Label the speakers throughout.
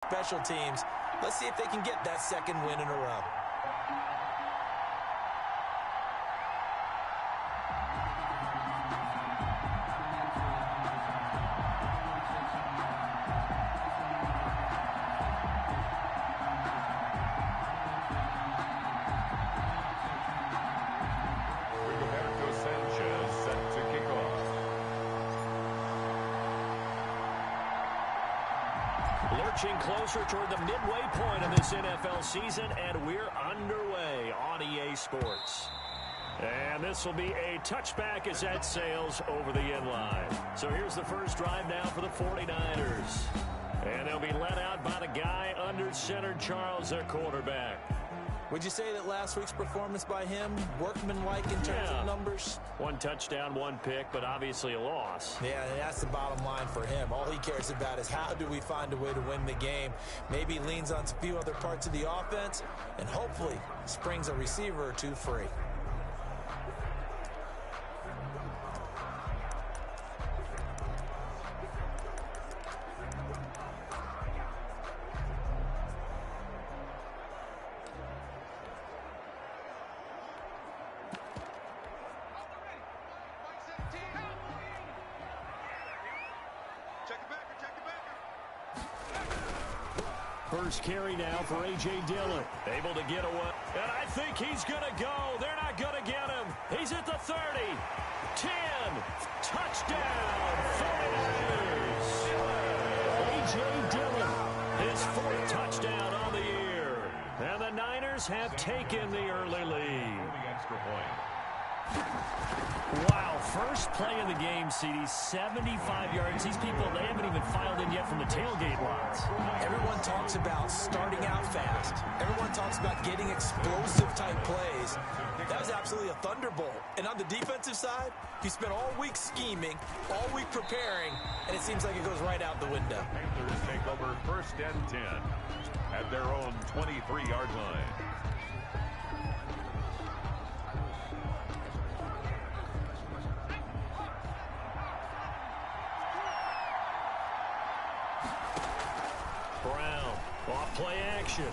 Speaker 1: Special teams. Let's see if they can get that second win in a row.
Speaker 2: Lurching closer toward the midway point of this NFL season, and we're underway on EA Sports. And this will be a touchback as that sails over the end line. So here's the first drive now for the 49ers. And they'll be led out by the guy under center, Charles, their quarterback.
Speaker 1: Would you say that last week's performance by him, workmanlike in terms of numbers?
Speaker 2: 1 touchdown, 1 pick, but obviously a loss.
Speaker 1: Yeah, that's the bottom line for him. All he cares about is how do we find a way to win the game. Maybe he leans on a few other parts of the offense and hopefully springs a receiver or two free.
Speaker 2: First carry now for A.J. Dillon. Able to get away. And I think he's going to go. They're not going to get him. He's at the 30. 10. Touchdown. 49ers. A.J. Dillon. His 4th touchdown on the year. And the Niners have taken the early lead. Wow, first play of the game, CD, 75 yards. These people, they haven't even filed in yet from the tailgate lots.
Speaker 1: Everyone talks about starting out fast. Everyone talks about getting explosive-type plays. That was absolutely a thunderbolt. And on the defensive side, you spent all week scheming, all week preparing, and it seems like it goes right out the window.
Speaker 3: Panthers take over 1st and 10 at their own 23-yard line.
Speaker 2: Brown, off play action.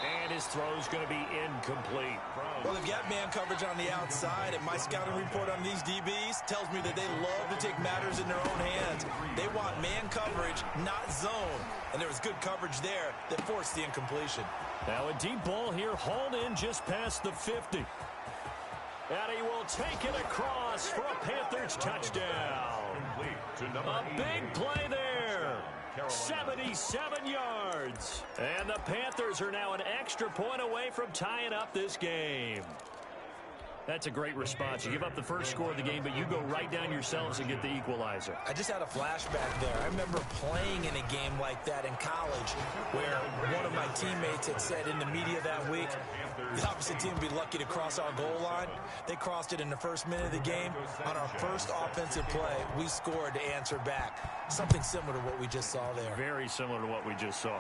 Speaker 2: And his throw's going to be incomplete.
Speaker 1: Well, they've got man coverage on the outside, and my scouting report on these DBs tells me that they love to take matters in their own hands. They want man coverage, not zone. And there was good coverage there that forced the incompletion.
Speaker 2: Now a deep ball here, hauled in just past the 50. And he will take it across for a Panthers touchdown. A big play there. 77 yards. And the Panthers are now an extra point away from tying up this game. That's a great response. You give up the first score of the game, but you go right down yourselves and get the equalizer.
Speaker 1: I just had a flashback there. I remember playing in a game like that in college where one of my teammates had said in the media that week, the opposite team would be lucky to cross our goal line. They crossed it in the first minute of the game. On our first offensive play, we scored to answer back. Something similar to what we just saw there.
Speaker 2: Very similar to what we just saw.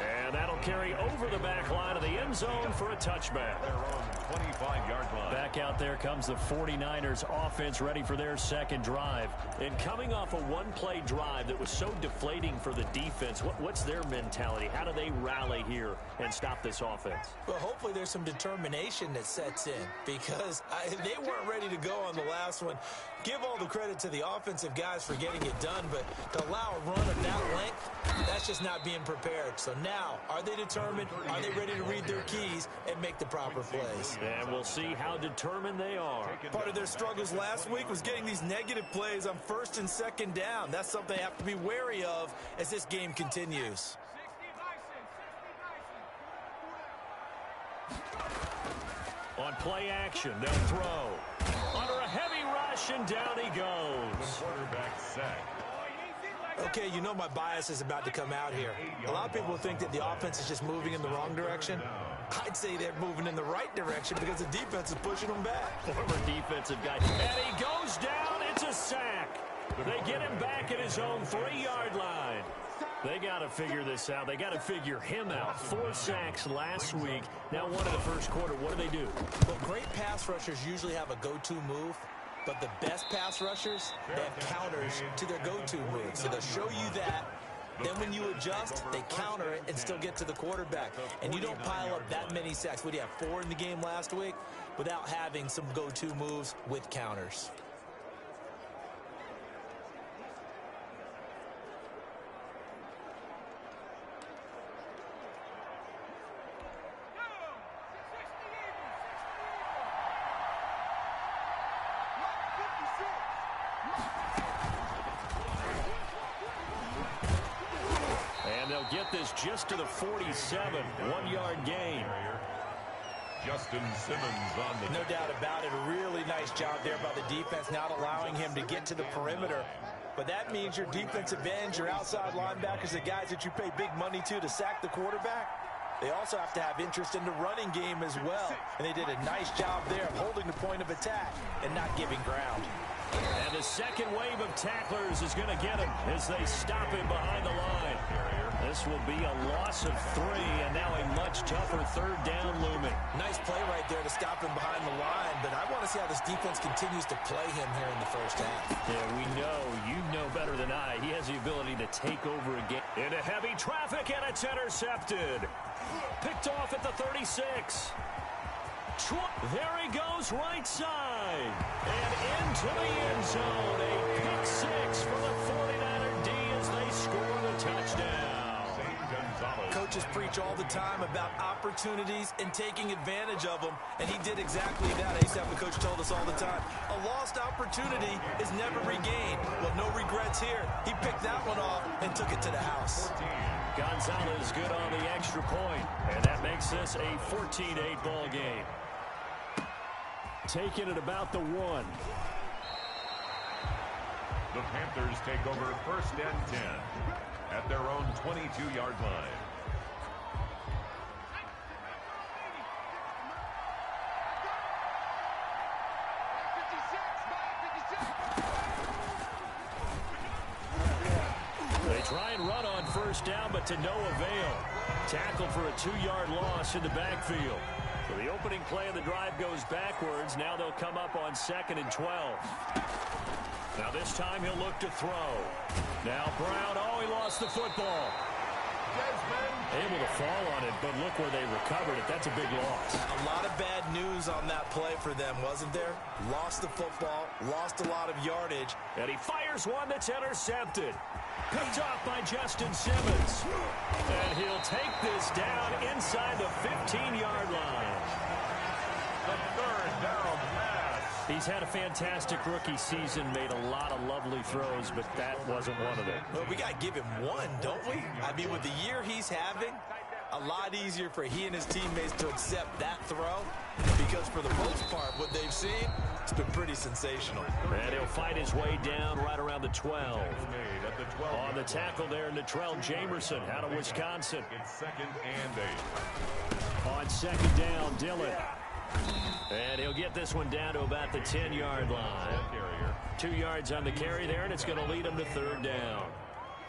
Speaker 2: And that'll carry over the back line of the end zone for a touchback.
Speaker 3: Their own 25-yard line.
Speaker 2: Back out there comes the 49ers offense ready for their second drive. And coming off a one-play drive that was so deflating for the defense, what's their mentality? How do they rally here and stop this offense?
Speaker 1: Well, hopefully there's some determination that sets in because they weren't ready to go on the last one. Give all the credit to the offensive guys for getting it done, but to allow a run of that length, that's just not being prepared. So now, are they determined? Are they ready to read their keys and make the proper plays?
Speaker 2: And we'll see how determined they are.
Speaker 1: Part of their struggles last week was getting these negative plays on 1st and 2nd down. That's something they have to be wary of as this game continues.
Speaker 2: On play action, they'll throw. Under a heavy rush, and down he goes.
Speaker 3: Quarterback sack.
Speaker 1: Okay, you know my bias is about to come out here. A lot of people think that the offense is just moving in the wrong direction. I'd say they're moving in the right direction because the defense is pushing them back.
Speaker 2: Former defensive guy. And he goes down. It's a sack. They get him back at his own 3-yard line. They got to figure this out. They got to figure him out. 4 sacks last week. Now 1 in the first quarter. What do they do?
Speaker 1: Well, great pass rushers usually have a go-to move. But the best pass rushers, they have counters to their go-to moves. So they'll show you that. Then when you adjust, they counter it and still get to the quarterback. And you don't pile up that many sacks. What do you have, 4 in the game last week? Without having some go-to moves with counters.
Speaker 2: Get this just to the 47, 1-yard gain.
Speaker 3: Justin Simmons on the...
Speaker 1: No doubt about it. A really nice job there by the defense, not allowing him to get to the perimeter. But that means your defensive ends, your outside linebackers, the guys that you pay big money to sack the quarterback, they also have to have interest in the running game as well. And they did a nice job there of holding the point of attack and not giving ground.
Speaker 2: And the second wave of tacklers is going to get him as they stop him behind the line. This will be a loss of 3, and now a much tougher third down looming.
Speaker 1: Nice play right there to stop him behind the line, but I want to see how this defense continues to play him here in the first half.
Speaker 2: Yeah, we know. You know better than I. He has the ability to take over a game. Into heavy traffic, and it's intercepted. Picked off at the 36. There he goes right side. And into the end zone. A pick 6 for the 49er D as they score the touchdown.
Speaker 1: Coaches preach all the time about opportunities and taking advantage of them, and he did exactly that. ASAP, the coach, told us all the time, a lost opportunity is never regained. Well, no regrets here. He picked that one off and took it to the house.
Speaker 2: Gonzalez good on the extra point, and that makes this a 14-8 ball game. Taking it about the 1.
Speaker 3: The Panthers take over 1st and 10 at their own 22-yard line.
Speaker 2: They try and run on 1st down, but to no avail. Tackled for a 2-yard loss in the backfield. So the opening play of the drive goes backwards. Now they'll come up on 2nd and 12. Now this time he'll look to throw. Now Brown, he lost the football. Able to fall on it, but look where they recovered it. That's a big loss.
Speaker 1: A lot of bad news on that play for them, wasn't there? Lost the football, lost a lot of yardage.
Speaker 2: And he fires one that's intercepted. Picked off by Justin Simmons. And he'll take this down inside the 15-yard line.
Speaker 3: The 3rd down pass.
Speaker 2: He's had a fantastic rookie season, made a lot of lovely throws, but that wasn't one of them.
Speaker 1: Well, we got to give him one, don't we? I mean, with the year he's having, a lot easier for he and his teammates to accept that throw, because for the most part, what they've seen, it's been pretty sensational.
Speaker 2: And he'll fight his way down right around the 12. On the tackle there, Natrell Jamerson out of Wisconsin.
Speaker 3: It's 2nd and 8.
Speaker 2: On 2nd down, Dillon. And he'll get this one down to about the 10-yard line. 2 yards on the carry there, and it's going to lead him to 3rd down.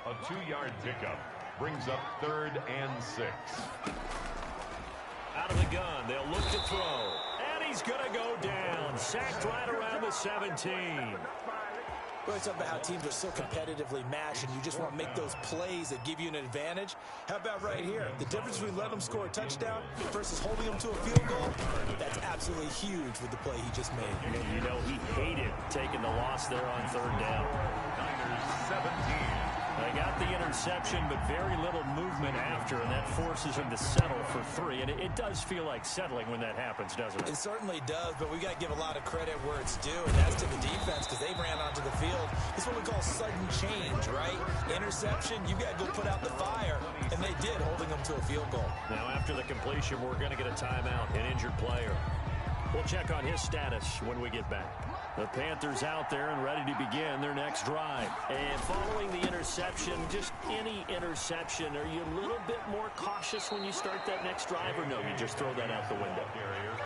Speaker 3: A 2-yard pickup brings up 3rd and 6.
Speaker 2: Out of the gun, they'll look to throw. And he's going to go down. Sacked right around the 17.
Speaker 1: We're talking about how teams are so competitively matched, and you just want to make those plays that give you an advantage. How about right here? The difference between letting them score a touchdown versus holding them to a field goal, that's absolutely huge with the play he just made.
Speaker 2: And you know he hated taking the loss there on 3rd down.
Speaker 3: Niners 17.
Speaker 2: They got the interception, but very little movement after, and that forces him to settle for 3. And it does feel like settling when that happens, doesn't it?
Speaker 1: It certainly does, but we got to give a lot of credit where it's due, and that's to the defense, because they ran onto the field. It's what we call sudden change, right? Interception, you got to go put out the fire, and they did, holding them to a field goal.
Speaker 2: Now, after the completion, we're going to get a timeout, an injured player. We'll check on his status when we get back. The Panthers out there and ready to begin their next drive. And following the interception, just any interception, are you a little bit more cautious when you start that next drive, or no, you just throw that out the window?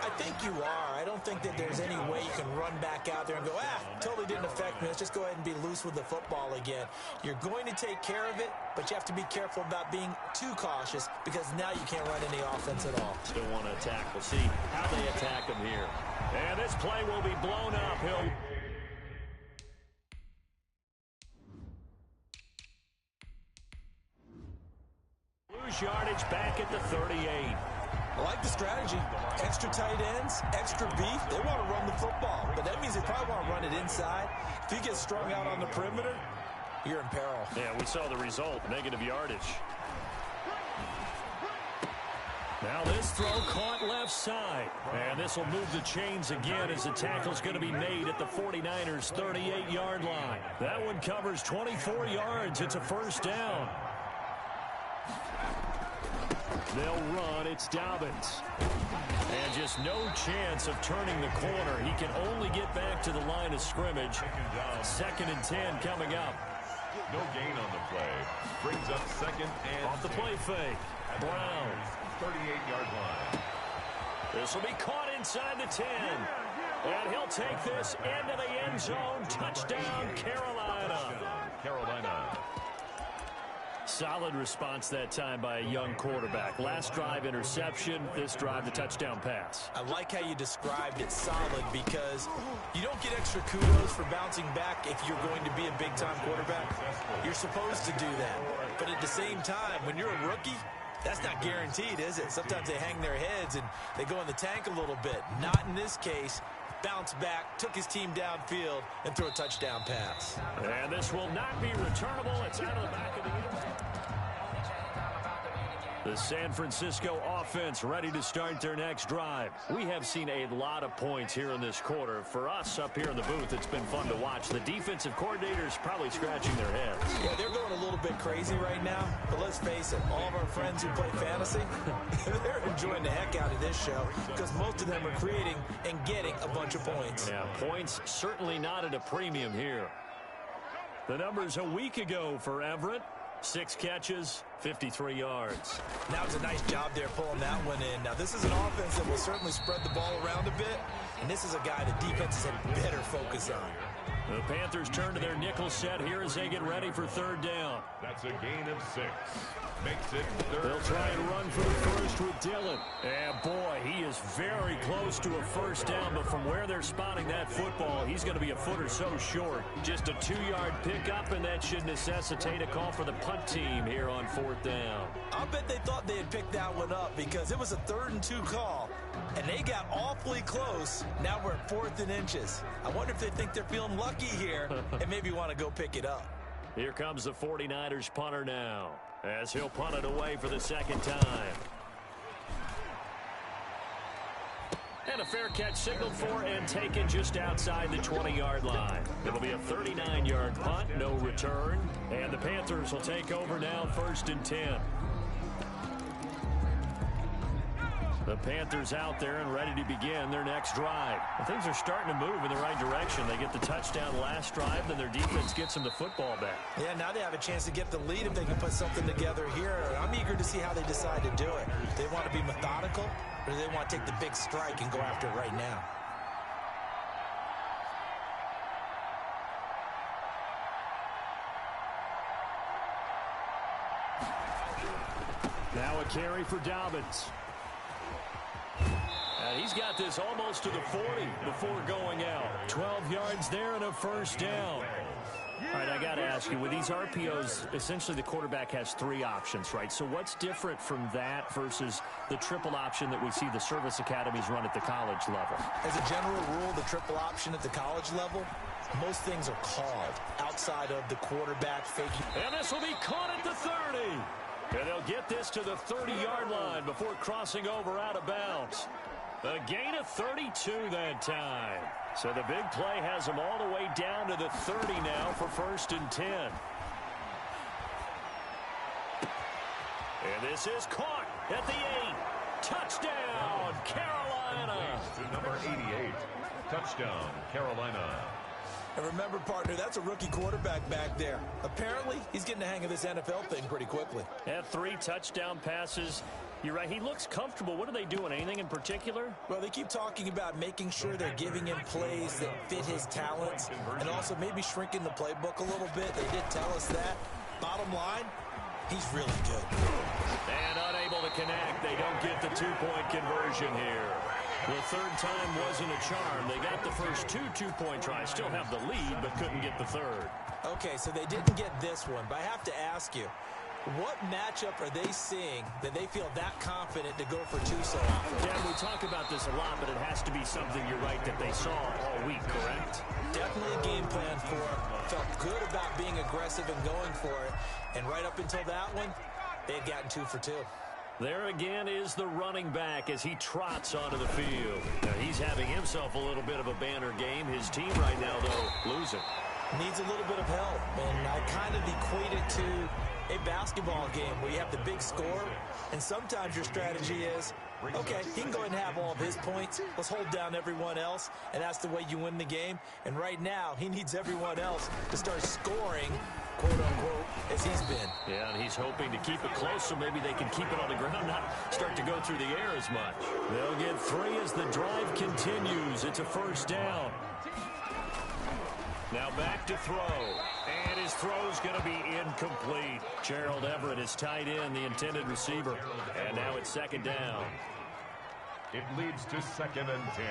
Speaker 1: I think you are. I don't think that there's any way you can run back out there and go, totally didn't affect me. Let's just go ahead and be loose with the football again. You're going to take care of it, but you have to be careful about being too cautious, because now you can't run any offense at all.
Speaker 2: Still want to attack. We'll see how they attack him here. And this play will be blown up. lose yardage back at the 38.
Speaker 1: I like the strategy. Extra tight ends, extra beef. They want to run the football, but that means they probably want to run it inside. If you get strung out on the perimeter, you're in peril.
Speaker 2: Yeah, we saw the result, negative yardage. Now this throw caught left side. And this will move the chains again as the tackle's going to be made at the 49ers' 38-yard line. That one covers 24 yards. It's a first down. They'll run. It's Dobbins. And just no chance of turning the corner. He can only get back to the line of scrimmage. 2nd and 10 coming up.
Speaker 3: No gain on the play. Brings up 2nd and
Speaker 2: off the play fake. Brown.
Speaker 3: 38-yard line.
Speaker 2: This will be caught inside the 10. And he'll take this into the end zone. Touchdown, Carolina.
Speaker 3: Carolina.
Speaker 2: Solid response that time by a young quarterback. Last drive, interception. This drive, the touchdown pass.
Speaker 1: I like how you described it, solid, because you don't get extra kudos for bouncing back if you're going to be a big-time quarterback. You're supposed to do that. But at the same time, when you're a rookie, that's not guaranteed, is it? Sometimes they hang their heads and they go in the tank a little bit. Not in this case. Bounce back, took his team downfield, and threw a touchdown pass.
Speaker 2: And this will not be returnable. It's out of the back of the end. The San Francisco offense ready to start their next drive. We have seen a lot of points here in this quarter. For us up here in the booth, it's been fun to watch. The defensive coordinators probably scratching their heads.
Speaker 1: Yeah, they're going a little bit crazy right now. But let's face it, all of our friends who play fantasy, they're enjoying the heck out of this show because most of them are creating and getting a bunch of points.
Speaker 2: Yeah, points certainly not at a premium here. The numbers a week ago for Everett. 6 catches, 53 yards.
Speaker 1: Now it's a nice job there pulling that one in. Now this is an offense that will certainly spread the ball around a bit, and this is a guy the defenses had better focus on.
Speaker 2: The Panthers turn to their nickel set here as they get ready for 3rd down.
Speaker 3: That's a gain of 6. Makes it 3rd.
Speaker 2: They'll try and run for the first with Dillon. And boy, he is very close to a first down, but from where they're spotting that football, he's going to be a foot or so short. Just a 2-yard pickup, and that should necessitate a call for the punt team here on 4th down.
Speaker 1: I'll bet they thought they had picked that one up because it was a 3rd and 2 call, and they got awfully close. Now we're at 4th and inches. I wonder if they think they're feeling lucky here and maybe want to go pick it up.
Speaker 2: Here comes the 49ers punter now as he'll punt it away for the 2nd time. And a fair catch signaled for and taken just outside the 20-yard line. It'll be a 39-yard punt, no return. And the Panthers will take over now, 1st and 10. The Panthers out there and ready to begin their next drive. And things are starting to move in the right direction. They get the touchdown last drive, then their defense gets them the football back. Yeah, now they have a chance to get the lead if they can put something together here. I'm eager to see how they decide to do it. Do they want to be methodical, or do they want to take the big strike and go after it right now? Now a carry for Dobbins. And he's got this almost to the 40 before going out. 12 yards there and a first down. All right, I got to ask you, with these RPOs, essentially the quarterback has 3 options, right? So what's different from that versus the triple option that we see the service academies run at the college level?
Speaker 1: As a general rule, the triple option at the college level, most things are called outside of the quarterback faking.
Speaker 2: And this will be caught at the 30. And they'll get this to the 30-yard line before crossing over out of bounds. A gain of 32 that time. So the big play has them all the way down to the 30 now for 1st and 10. And this is caught at the 8. Touchdown, Carolina.
Speaker 3: To number 88. Touchdown, Carolina.
Speaker 1: And remember, partner, that's a rookie quarterback back there. Apparently, he's getting the hang of this NFL thing pretty quickly.
Speaker 2: Had 3 touchdown passes. You're right. He looks comfortable. What are they doing? Anything in particular?
Speaker 1: Well, they keep talking about making sure they're giving him plays that fit his talents and also maybe shrinking the playbook a little bit. They did tell us that. Bottom line, he's really good.
Speaker 2: And unable to connect. They don't get the 2-point conversion here. The 3rd time wasn't a charm. They got the first 2 2-point tries. Still have the lead, but couldn't get the 3rd.
Speaker 1: Okay, so they didn't get this one, but I have to ask you, What matchup are they seeing that they feel that confident to go for two so often?
Speaker 2: Yeah, we talk about this a lot, but it has to be something, you're right, that they saw all week, correct?
Speaker 1: Definitely a game plan for it. Felt good about being aggressive and going for it. And right up until that one, they had gotten 2 for 2.
Speaker 2: There again is the running back as he trots onto the field. Now, he's having himself a little bit of a banner game. His team right now, though, losing.
Speaker 1: Needs a little bit of help. And I kind of equate it to a basketball game where you have the big score, and sometimes your strategy is, okay, he can go ahead and have all of his points. Let's hold down everyone else, and that's the way you win the game. And right now, he needs everyone else to start scoring, quote-unquote, as he's been.
Speaker 2: Yeah, and he's hoping to keep it close so maybe they can keep it on the ground, not start to go through the air as much. They'll get 3 as the drive continues. It's a first down. Now back to throw. And his throw's going to be incomplete. Gerald Everett is tight end, the intended receiver. And now it's second down.
Speaker 3: It leads to 2nd and 10.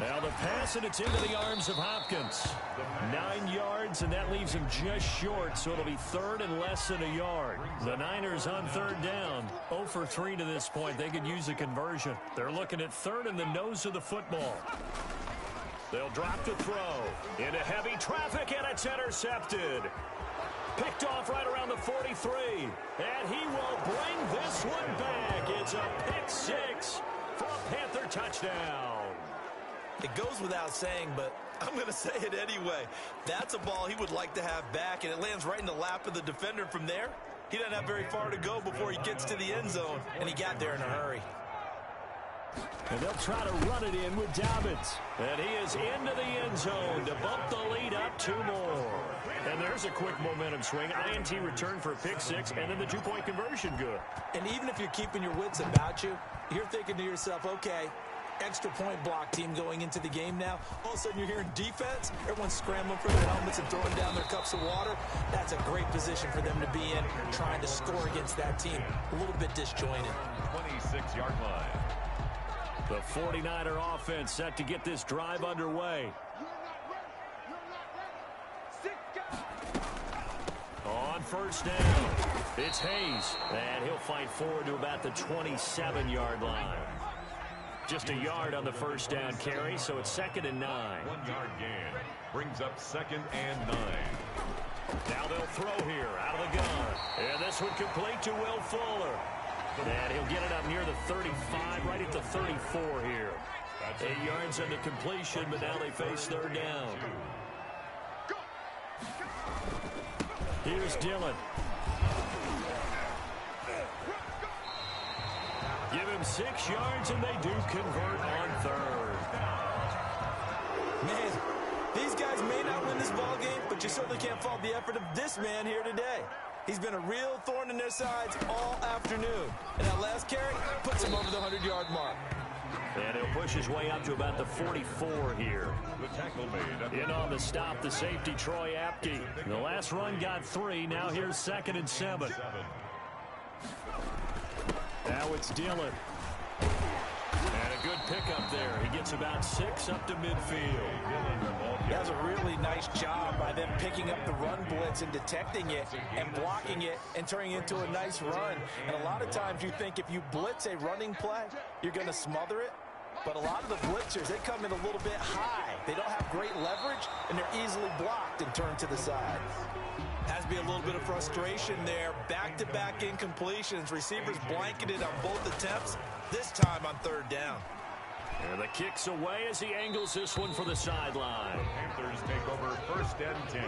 Speaker 2: Now the pass, and it's into the arms of Hopkins. 9 yards, and that leaves him just short, so it'll be 3rd and less than a yard. The Niners on 3rd down. 0 for 3 to this point. They could use a conversion. They're looking at 3rd in the nose of the football. They'll drop to throw. Into heavy traffic, and it's intercepted. Picked off right around the 43. And he will bring this one back. It's a pick 6 for a Panther touchdown.
Speaker 1: It goes without saying, but I'm going to say it anyway. That's a ball he would like to have back, and it lands right in the lap of the defender from there. He doesn't have very far to go before he gets to the end zone, and he got there in a hurry.
Speaker 2: And they'll try to run it in with Dobbins. And he is into the end zone to bump the lead up 2 more. And there's a quick momentum swing. INT return for a pick 6, and then the 2-point conversion good.
Speaker 1: And even if you're keeping your wits about you, you're thinking to yourself, okay, extra point block team going into the game now. All of a sudden you're hearing defense. Everyone's scrambling for their helmets and throwing down their cups of water. That's a great position for them to be in, trying to score against that team. A little bit disjointed.
Speaker 3: 26-yard line.
Speaker 2: The 49er offense set to get this drive underway. On first down, it's Hayes, and he'll fight forward to about the 27-yard line. Just a yard on the first down carry, so it's 2nd and 9.
Speaker 3: 1-yard gain brings up 2nd and 9.
Speaker 2: Now they'll throw here out of the gun. And this one complete to Will Fuller. And he'll get it up near the 35, right at the 34 here. 8 yards on the completion, but now they face 3rd down. Here's Dillon. Give him 6 yards, and they do convert on 3rd.
Speaker 1: Man, these guys may not win this ball game, but you certainly can't fault the effort of this man here today. He's been a real thorn in their sides all afternoon. And that last carry puts him over the 100-yard mark.
Speaker 2: And he'll push his way up to about the 44 here.
Speaker 3: The tackle made.
Speaker 2: In on the stop, the safety, Troy Apke. The last run got 3. Now here's 2nd and 7. Now it's Dillon. And a good pickup there. He gets about 6 up to midfield.
Speaker 1: That was a really nice job by them picking up the run blitz and detecting it and blocking it and turning it into a nice run. And a lot of times you think if you blitz a running play, you're going to smother it. But a lot of the blitzers, they come in a little bit high. They don't have great leverage, and they're easily blocked and turned to the side. Has to be a little bit of frustration there. Back-to-back incompletions. Receivers blanketed on both attempts, this time on 3rd down.
Speaker 2: And the kick's away as he angles this one for the sideline.
Speaker 3: Panthers take over 1st and 10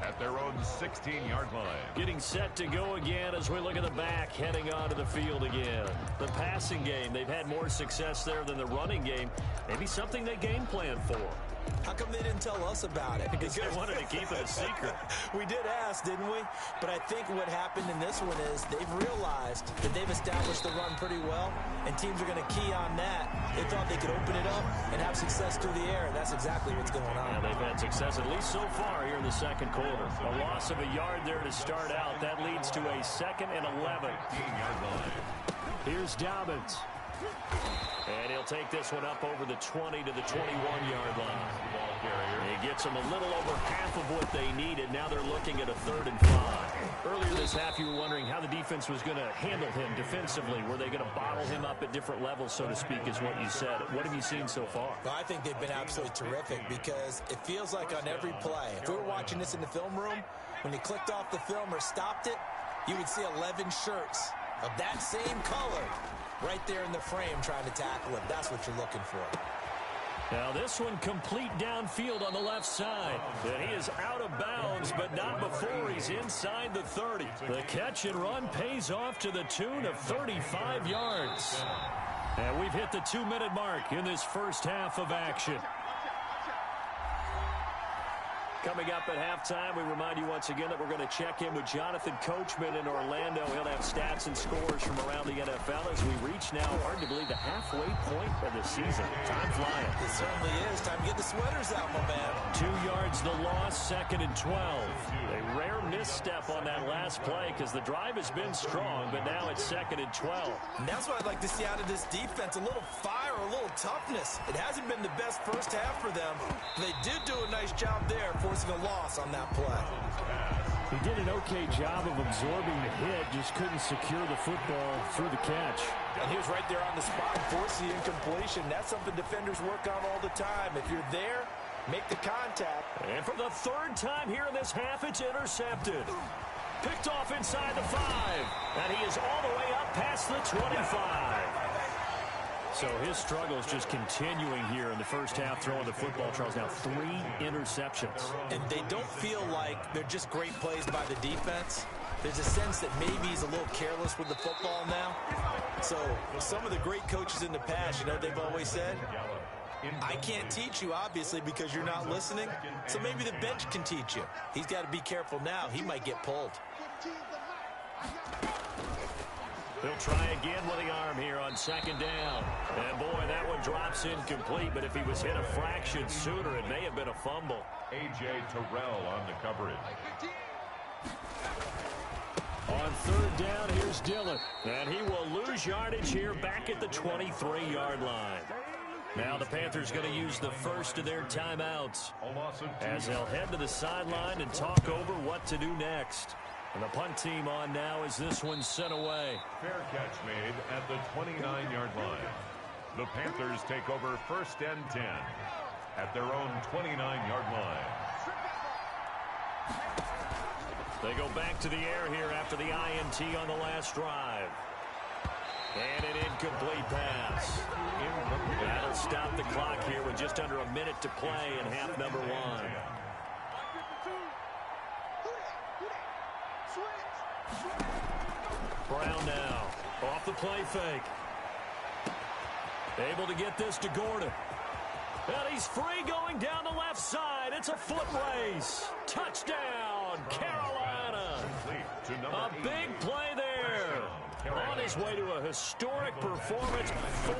Speaker 3: at their own 16-yard line.
Speaker 2: Getting set to go again as we look at the back, heading onto the field again. The passing game, they've had more success there than the running game. Maybe something they game plan for.
Speaker 1: How come they didn't tell us about it?
Speaker 2: Because they wanted to keep it a secret.
Speaker 1: We did ask, didn't we? But I think what happened in this one is they've realized that they've established the run pretty well, and teams are going to key on that. They thought they could open it up and have success through the air, and that's exactly what's going on.
Speaker 2: Yeah, they've had success, at least so far, here in the 2nd quarter. A loss of a yard there to start out. That leads to a 2nd and 11. Here's Dobbins. And he'll take this one up over the 20 to the 21-yard line. He gets them a little over half of what they needed. Now they're looking at a 3rd and 5. Earlier this half, you were wondering how the defense was going to handle him defensively. Were they going to bottle him up at different levels, so to speak, is what you said. What have you seen so far?
Speaker 1: Well, I think they've been absolutely terrific because it feels like on every play, if we were watching this in the film room, when he clicked off the film or stopped it, you would see 11 shirts of that same color right there in the frame trying to tackle him. That's what you're looking for.
Speaker 2: Now this one complete downfield on the left side. And he is out of bounds, but not before he's inside the 30. The catch and run pays off to the tune of 35 yards. And we've hit the 2-minute mark in this first half of action. Coming up at halftime, we remind you once again that we're going to check in with Jonathan Coachman in Orlando. He'll have stats and scores from around the NFL as we reach now, hard to believe, the halfway point of the season. Time flying.
Speaker 1: It certainly is. Time to get the sweaters out, my man.
Speaker 2: 2 yards the loss, 2nd and 12. A rare misstep on that last play because the drive has been strong, but now it's 2nd and 12.
Speaker 1: And that's what I'd like to see out of this defense, a little fire, a little toughness. It hasn't been the best first half for them. They did do a nice job there, forcing a loss on that play.
Speaker 2: He did an okay job of absorbing the hit, just couldn't secure the football through the catch.
Speaker 1: And he was right there on the spot, forcing the incompletion. That's something defenders work on all the time. If you're there, make the contact.
Speaker 2: And for the 3rd time here in this half, it's intercepted. Picked off inside the 5. And he is all the way up past the 25. So his struggle is just continuing here in the first half, throwing the football. Charles, now 3 interceptions.
Speaker 1: And they don't feel like they're just great plays by the defense. There's a sense that maybe he's a little careless with the football now. So some of the great coaches in the past, you know, they've always said, I can't teach you, obviously, because you're not listening. So maybe the bench can teach you. He's got to be careful now. He might get pulled.
Speaker 2: He'll try again with the arm here on 2nd down. And, boy, that one drops incomplete. But if he was hit a fraction sooner, it may have been a fumble.
Speaker 3: A.J. Terrell on the coverage.
Speaker 2: On 3rd down, here's Dillon. And he will lose yardage here back at the 23-yard line. Now the Panthers going to use the first of their timeouts as they'll head to the sideline and talk over what to do next. And the punt team on now as this one's sent away.
Speaker 3: Fair catch made at the 29-yard line. The Panthers take over 1st and 10 at their own 29-yard line.
Speaker 2: They go back to the air here after the INT on the last drive. And an incomplete pass. That'll stop the clock here with just under a minute to play in half number 1. Brown now, off the play fake. Able to get this to Gordon. And he's free going down the left side. It's a foot race. Touchdown, Carolina. A big play there. On his way to a historic performance, 4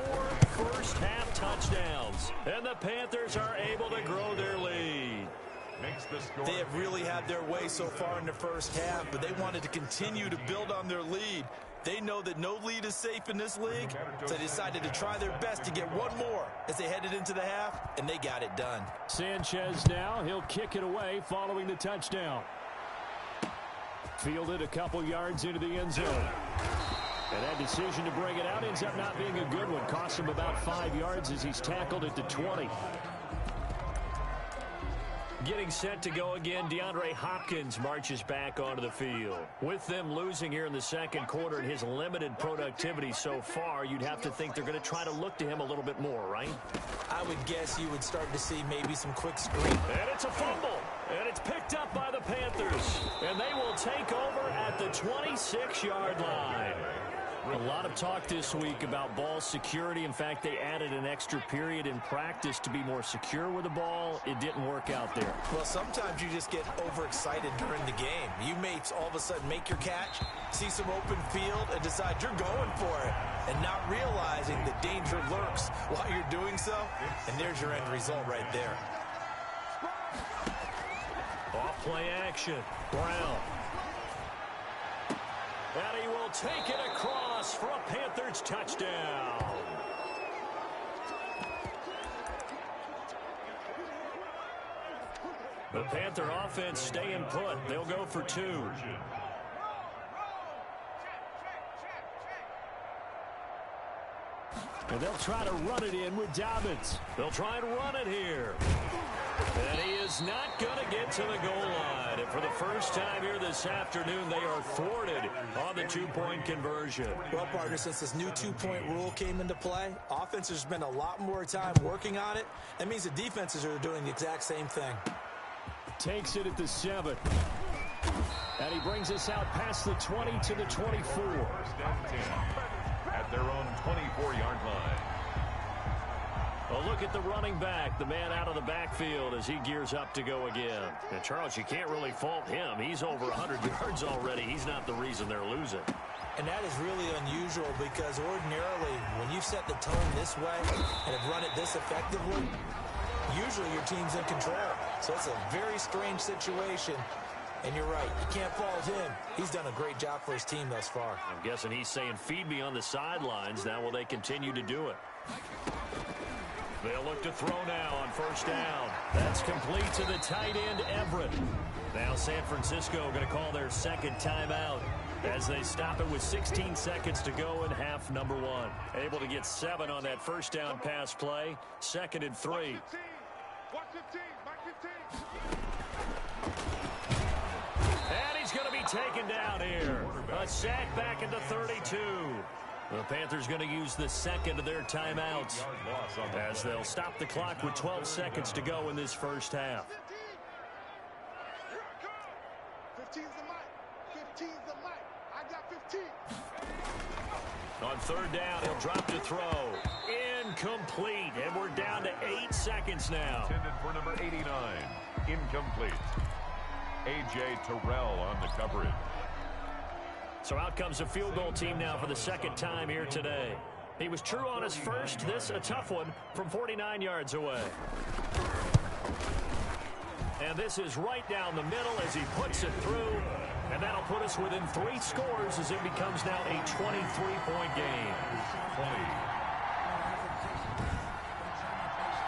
Speaker 2: first-half touchdowns. And the Panthers are able to grow their lead.
Speaker 1: They have really had their way so far in the first half, but they wanted to continue to build on their lead. They know that no lead is safe in this league, so they decided to try their best to get one more as they headed into the half, and they got it done.
Speaker 2: Sanchez now, he'll kick it away following the touchdown. Fielded a couple yards into the end zone. And that decision to bring it out ends up not being a good one. Cost him about 5 yards as he's tackled at the 20. Getting set to go again, DeAndre Hopkins marches back onto the field. With them losing here in the second quarter and his limited productivity so far, you'd have to think they're going to try to look to him a little bit more, right?
Speaker 1: I would guess you would start to see maybe some quick screen.
Speaker 2: And it's a fumble. And it's picked up by the Panthers. And they will take over at the 26-yard line. A lot of talk this week about ball security. In fact, they added an extra period in practice to be more secure with the ball. It didn't work out there.
Speaker 1: Well, sometimes you just get overexcited during the game. You may all of a sudden make your catch, see some open field, and decide you're going for it, and not realizing the danger lurks while you're doing so. And there's your end result right there.
Speaker 2: Off play action. Brown. And he will take it across for a Panthers touchdown. The Panther offense staying put. They'll go for 2. And they'll try to run it in with Dobbins. They'll try and run it here. And he is not going to get to the goal line. And for the first time here this afternoon, they are thwarted on the 2-point conversion.
Speaker 1: Well, partner, since this new 2-point rule came into play, offenses spend a lot more time working on it. That means the defenses are doing the exact same thing.
Speaker 2: Takes it at the 7. And he brings us out past the 20 to the 24.
Speaker 3: First and 10 at their own 24-yard line.
Speaker 2: A look at the running back, the man out of the backfield as he gears up to go again. And Charles, you can't really fault him. He's over 100 yards already. He's not the reason they're losing.
Speaker 1: And that is really unusual because ordinarily when you set the tone this way and have run it this effectively, usually your team's in control. So it's a very strange situation. And you're right, you can't fault him. He's done a great job for his team thus far.
Speaker 2: I'm guessing he's saying, feed me on the sidelines. Now will they continue to do it? They'll look to throw now on first down. That's complete to the tight end, Everett. Now San Francisco going to call their second timeout as they stop it with 16 seconds to go in half number 1. Able to get 7 on that first down pass play. 2nd and 3.
Speaker 4: Watch your team.
Speaker 2: And he's going to be taken down here. A sack back into 32. The Panthers going to use the second of their timeouts as they'll stop the clock with 12 seconds to go in this first half.
Speaker 4: 15's the mic. 15's the mic. I got 15.
Speaker 2: On third down, he'll drop to throw. Incomplete. And we're down to 8 seconds now.
Speaker 3: Intended for number 89. Incomplete. A.J. Terrell on the coverage.
Speaker 2: So out comes the field goal team now for the second time here today. He was true on his first. This a tough one from 49 yards away. And this is right down the middle as he puts it through. And that'll put us within 3 scores as it becomes now a 23-point game.
Speaker 3: 20.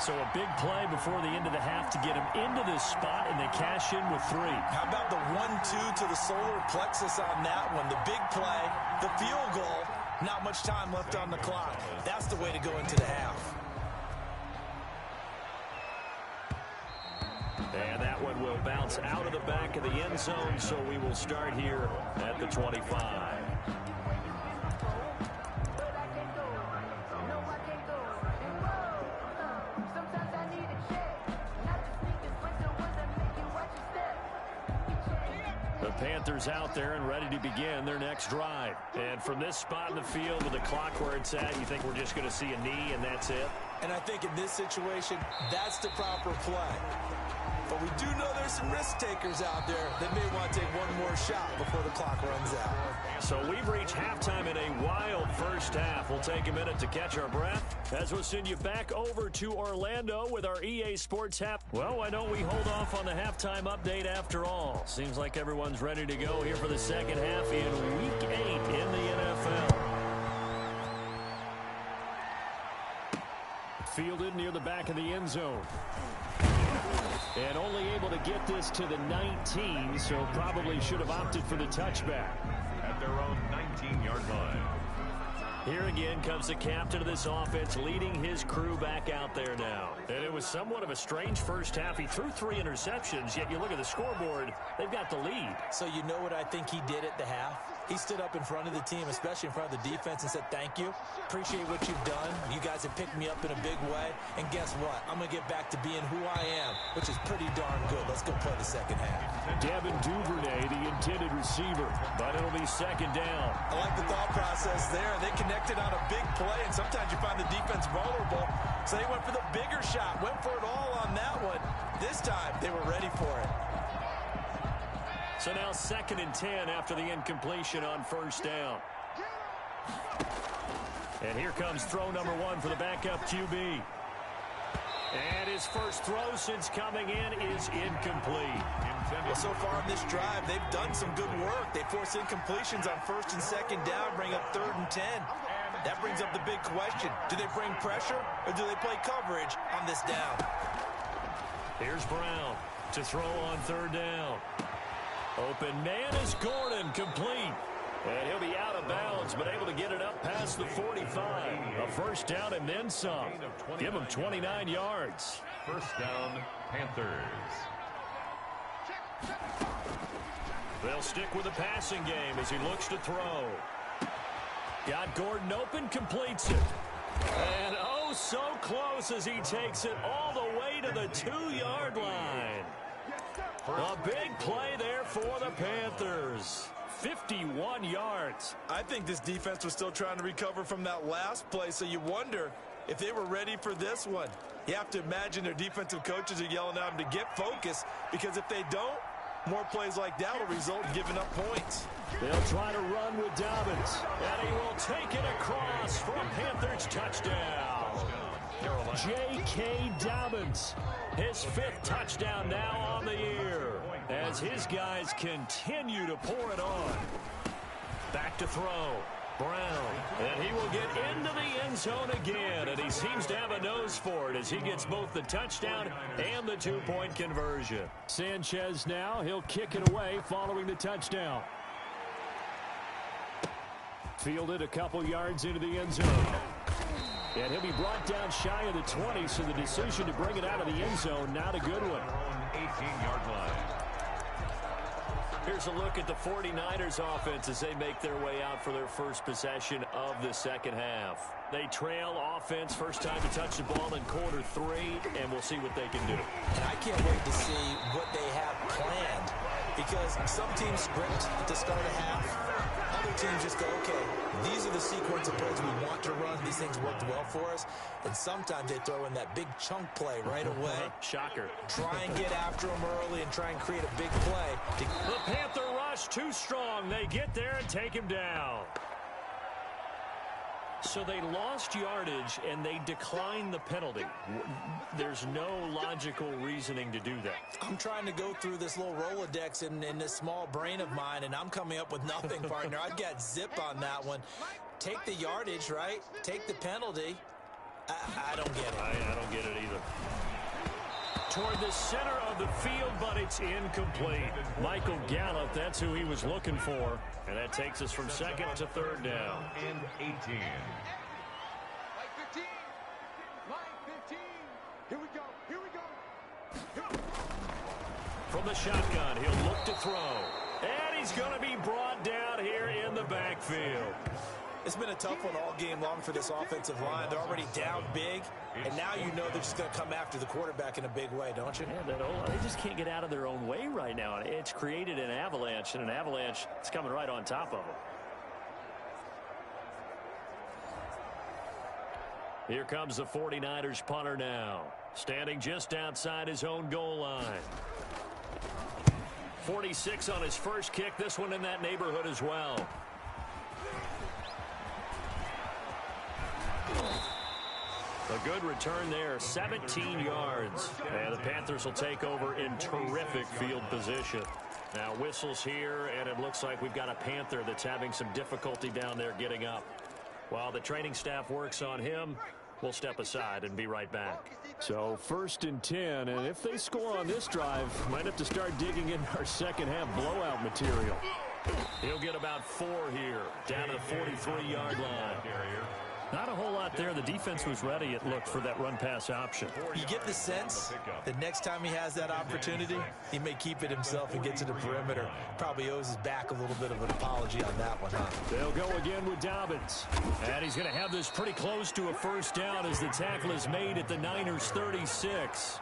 Speaker 2: So a big play before the end of the half to get him into this spot, and they cash in with 3.
Speaker 1: How about the 1-2 to the solar plexus on that one? The big play, the field goal, not much time left on the clock. That's the way to go into the half.
Speaker 2: And that one will bounce out of the back of the end zone, so we will start here at the 25. Panthers out there and ready to begin their next drive. And from this spot in the field with the clock where it's at, you think we're just going to see a knee and that's it?
Speaker 1: And I think in this situation, that's the proper play. But we do know there's some risk takers out there that may want to take one more shot before the clock runs out.
Speaker 2: So we've reached halftime in a wild first half. We'll take a minute to catch our breath as we'll send you back over to Orlando with our EA Sports half. Well, why don't we hold off on the halftime update after all? Seems like everyone's ready to go here for the second half in Week 8 in the NFL. Fielded near the back of the end zone. And only able to get this to the 19, so probably should have opted for the touchback.
Speaker 3: At their own 19-yard line.
Speaker 2: Here again comes the captain of this offense leading his crew back out there now. And it was somewhat of a strange first half. He threw 3 interceptions, yet you look at the scoreboard, they've got the lead.
Speaker 1: So you know what I think he did at the half? He stood up in front of the team, especially in front of the defense, and said, thank you. Appreciate what you've done. You guys have picked me up in a big way. And guess what? I'm going to get back to being who I am, which is pretty darn good. Let's go play the second half.
Speaker 2: Devin Duvernay, the intended receiver, but it'll be second down.
Speaker 1: I like the thought process there. They connected on a big play, and sometimes you find the defense vulnerable. So they went for the bigger shot, went for it all on that one. This time, they were ready for it.
Speaker 2: So now 2nd and 10 after the incompletion on first down. And here comes throw number 1 for the backup QB. And his first throw since coming in is incomplete.
Speaker 1: Well, so far in this drive, they've done some good work. They force incompletions on 1st and 2nd down, bring up 3rd and 10. That brings up the big question. Do they bring pressure or do they play coverage on this down?
Speaker 2: Here's Brown. To throw on third down. Open man is Gordon, complete. And he'll be out of bounds, but able to get it up past the 45. A first down and then some. Give him 29 yards.
Speaker 3: First down, Panthers.
Speaker 2: They'll stick with the passing game as he looks to throw. Got Gordon open, completes it. And oh, so close as he takes it all the way to the 2-yard line. A big play there for the Panthers. 51 yards.
Speaker 1: I think this defense was still trying to recover from that last play, so you wonder if they were ready for this one. You have to imagine their defensive coaches are yelling at them to get focused, because if they don't, more plays like that will result in giving up points.
Speaker 2: They'll try to run with Dobbins, and he will take it across for a Panthers touchdown. J.K. Dobbins, his 5th touchdown now on the year, as his guys continue to pour it on. Back to throw. Brown, and he will get into the end zone again, and he seems to have a nose for it as he gets both the touchdown and the 2-point conversion. Sanchez now, he'll kick it away following the touchdown. Fielded a couple yards into the end zone. And he'll be brought down shy of the 20, so the decision to bring it out of the end zone, not a good one.
Speaker 3: 18-yard line.
Speaker 2: Here's a look at the 49ers offense as they make their way out for their first possession of the second half. They trail offense, first time to touch the ball in quarter 3, and we'll see what they can do.
Speaker 1: And I can't wait to see what they have planned, because some teams script to start a half. Other teams just go, okay, these are the sequence of plays we want to run. These things worked well for us. And sometimes they throw in that big chunk play right away.
Speaker 2: Shocker.
Speaker 1: Try and get after them early and try and create a big play.
Speaker 2: The Panther rush too strong. They get there and take him down. So they lost yardage and they declined the penalty. There's no logical reasoning to do that.
Speaker 1: I'm trying to go through this little Rolodex in this small brain of mine, and I'm coming up with nothing, partner. I've got zip on that one. Take the yardage, right? Take the penalty. I don't get it.
Speaker 2: I don't get it either. Toward the center of the field, but it's incomplete. Michael Gallup, that's who he was looking for. And that takes us from second to third down.
Speaker 3: And 18.
Speaker 4: Line 15. Line 15. Here we go. Here we go.
Speaker 2: From the shotgun, he'll look to throw. And he's going to be brought down here in the backfield.
Speaker 1: It's been a tough one all game long for this offensive line. They're already down big, and now you know they're just going to come after the quarterback in a big way, don't you?
Speaker 2: Yeah, they just can't get out of their own way right now. It's created an avalanche, and an avalanche is coming right on top of them. Here comes the 49ers punter now, standing just outside his own goal line. 46 on his first kick, this one in that neighborhood as well. A good return there, 17 yards. And the Panthers will take over in terrific field position. Now whistles here, and it looks like we've got a Panther that's having some difficulty down there getting up. While the training staff works on him, we'll step aside and be right back. So 1st and 10, and if they score on this drive, might have to start digging in our second half blowout material. He'll get about 4 here, down to the 43-yard line. Not a whole lot there. The defense was ready, it looked, for that run-pass option.
Speaker 1: You get the sense that next time he has that opportunity, he may keep it himself and get to the perimeter. Probably owes his back a little bit of an apology on that one, huh?
Speaker 2: They'll go again with Dobbins. And he's going to have this pretty close to a first down as the tackle is made at the Niners' 36.